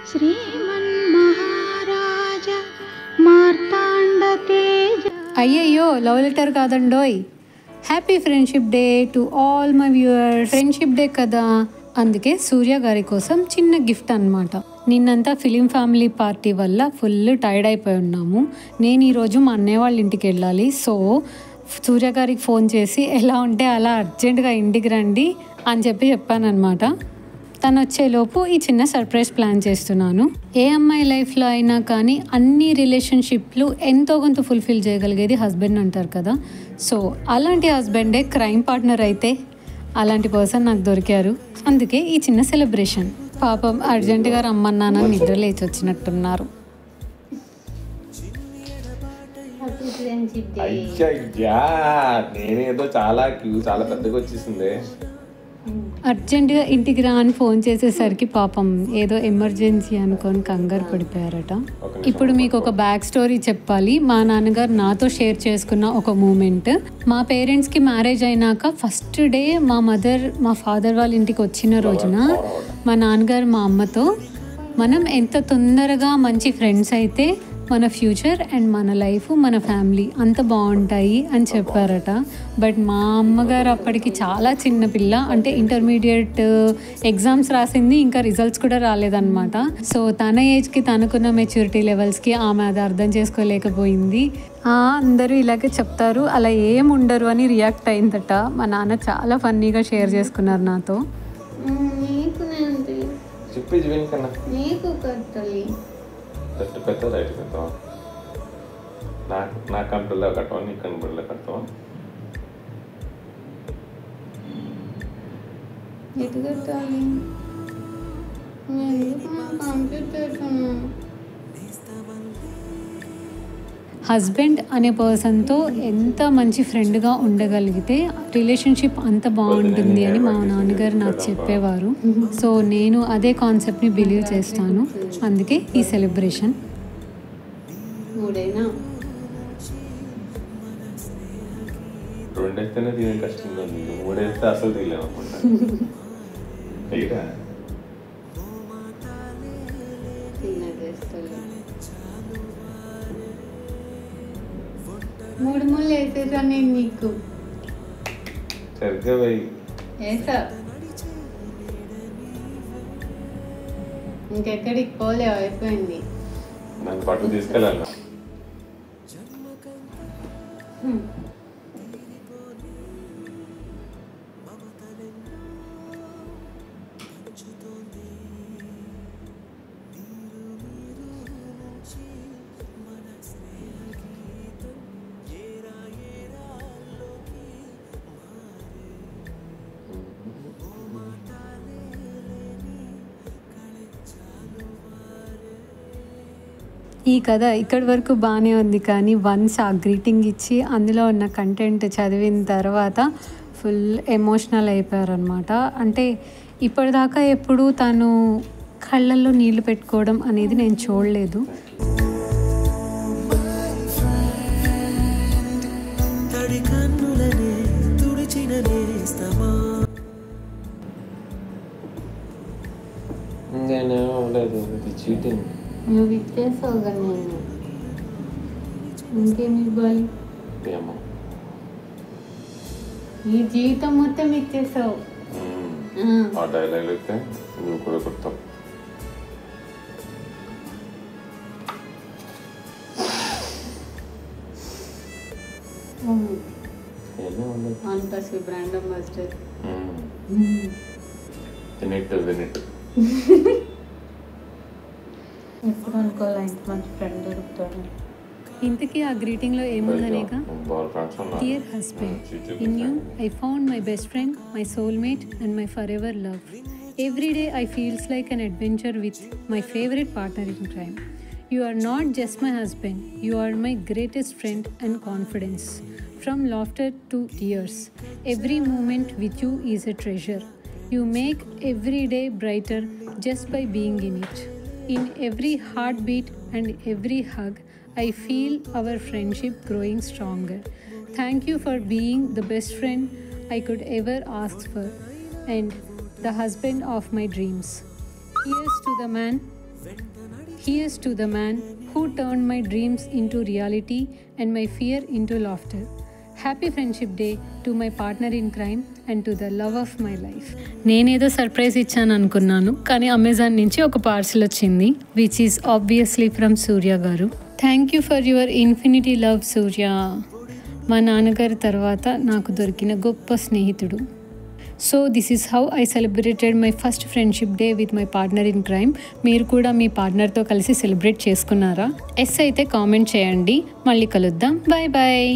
శ్రీమన్మహారాజ మార్తాండ తేజ. అయ్యయ్యో love letter కాదండోయ్. Happy friendship day to all my viewers. Friendship day కదా, అందుకే సూర్య గారి కోసం చిన్న గిఫ్ట్ అన్నమాట. నిన్నంతా ఫిలిం ఫ్యామిలీ పార్టీ వల్ల ఫుల్ టైర్డ్ అయిపోయి ఉన్నాము. నేను ఈరోజు మా అన్నయ్య వాళ్ళ ఇంటికి వెళ్ళాలి. సో సూర్య గారికి ఫోన్ చేసి ఎలా ఉంటే అలా అర్జెంటుగా ఇంటికి రండి అని చెప్పాను అనమాట. తను వచ్చేలోపు ఈ చిన్న సర్ప్రైజ్ ప్లాన్ చేస్తున్నాను. ఏ అమ్మాయి లైఫ్లో అయినా కానీ అన్ని రిలేషన్షిప్లు ఎంతో కొంత ఫుల్ఫిల్ చేయగలిగేది హస్బెండ్ అంటారు కదా. సో అలాంటి హస్బెండే క్రైమ్ పార్ట్నర్ అయితే అలాంటి పర్సన్ నాకు దొరికారు. అందుకే ఈ చిన్న సెలబ్రేషన్. పాపం అర్జెంటుగా రమ్మన్నానని నిద్ర లేచి వచ్చినట్టున్నారు. నేనేదో చాలా పెద్దగా వచ్చేసింది. అర్జెంటుగా ఇంటికి రా అని ఫోన్ చేసేసరికి పాపం ఏదో ఎమర్జెన్సీ అనుకొని కంగారు పడిపోయారట. ఇప్పుడు మీకు ఒక బ్యాక్ స్టోరీ చెప్పాలి. మా నాన్నగారు నాతో షేర్ చేసుకున్న ఒక మూమెంట్. మా పేరెంట్స్కి మ్యారేజ్ అయినాక ఫస్ట్ డే మా ఫాదర్ వాళ్ళ ఇంటికి వచ్చిన రోజున మా నాన్నగారు మా అమ్మతో మనం ఎంత తొందరగా మంచి ఫ్రెండ్స్ అయితే మన ఫ్యూచర్ అండ్ మన లైఫ్ మన ఫ్యామిలీ అంత బాగుంటాయి అని చెప్పారట. బట్ మా అమ్మగారు అప్పటికి చాలా చిన్న పిల్ల, అంటే ఇంటర్మీడియట్ ఎగ్జామ్స్ రాసింది, ఇంకా రిజల్ట్స్ కూడా రాలేదన్నమాట. సో తన ఏజ్కి తనకున్న మెచ్యూరిటీ లెవెల్స్కి ఆమె అది అర్థం చేసుకోలేకపోయింది. అందరూ ఇలాగే చెప్తారు, అలా ఏం ఉండరు అని రియాక్ట్ అయిందట. మా నాన్న చాలా ఫన్నీగా షేర్ చేసుకున్నారు నాతో. పెద్ద రైట్ కడతావా? నా కంట్రోల్లో కట్టవా, నీ కంట్రోల్లో కడతావా? హస్బెండ్ అనే పర్సన్తో ఎంత మంచి ఫ్రెండ్గా ఉండగలిగితే రిలేషన్షిప్ అంత బాగుంటుంది అని మా నాన్నగారు నాకు చెప్పేవారు. సో నేను అదే కాన్సెప్ట్ని బిలీవ్ చేస్తాను. అందుకే ఈ సెలబ్రేషన్. రెండేస్తేనే తీయడం కష్టంగా ఉంది, మూడేస్తే అసలు తీయలేము అనుకుంటా. మూడు ముళ్ళు వేసేసా నేను నీకు. సరిగ్గా పోయి వేసా, ఇంకెక్కడికి పోలేవు, అయిపోయింది. నన్ను పట్టు తీసుకెళ్ళాలి. ఈ కథ ఇక్కడి వరకు బాగానే ఉంది, కానీ వన్స్ ఆ గ్రీటింగ్ ఇచ్చి అందులో ఉన్న కంటెంట్ చదివిన తర్వాత ఫుల్ ఎమోషనల్ అయిపోయారనమాట. అంటే ఇప్పటిదాకా ఎప్పుడు తను కళ్ళల్లో నీళ్లు పెట్టుకోవడం అనేది నేను చూడలేదు. నువ్వు ఇచ్చేసావు కదా, నేను ఇంకేమి ఇవ్వాలి? ఈ జీవితం మొత్తం ఇచ్చేసావు. ఆ డైలాగ్ అయితే నువ్వు కూడా కొడతావు. Brand ambassador. ఎప్పుడు అనుకోవాలి ఇంత మంచి ఫ్రెండ్ దొరుకుతాడు. ఇంతకీ ఆ గ్రీటింగ్లో ఏముందనేగా, dear husband, in you I found my best friend, my soulmate and my forever love. Every day I feels like an adventure with my favourite partner in crime. You are not just my husband, you are my greatest friend and confidence. From laughter to tears, every moment with you is a treasure. You make every day brighter just by being in it. In every heartbeat and every hug, I feel our friendship growing stronger. Thank you for being the best friend I could ever ask for and the husband of my dreams. Here's to the man Here's to the man who turned my dreams into reality and my fear into laughter. Happy Friendship Day to my partner in crime and to the love of my life. నేనేదో surprise ఇచ్చాను అనుకున్నాను, కానీ Amazon నుంచి ఒక parcel వచ్చింది, which is obviously from Surya గారు. Thank you for your infinity love Surya. మా నాన్నగారి తర్వాత నాకు దొరికిన గొప్ప స్నేహితుడు. So this is how I celebrated my first friendship day with my partner in crime. మీరు కూడా మీ పార్ట్నర్తో కలిసి సెలబ్రేట్ చేసుకున్నారా? ఎస్ అయితే కామెంట్ చేయండి. మళ్ళీ కలుద్దాం. Bye bye.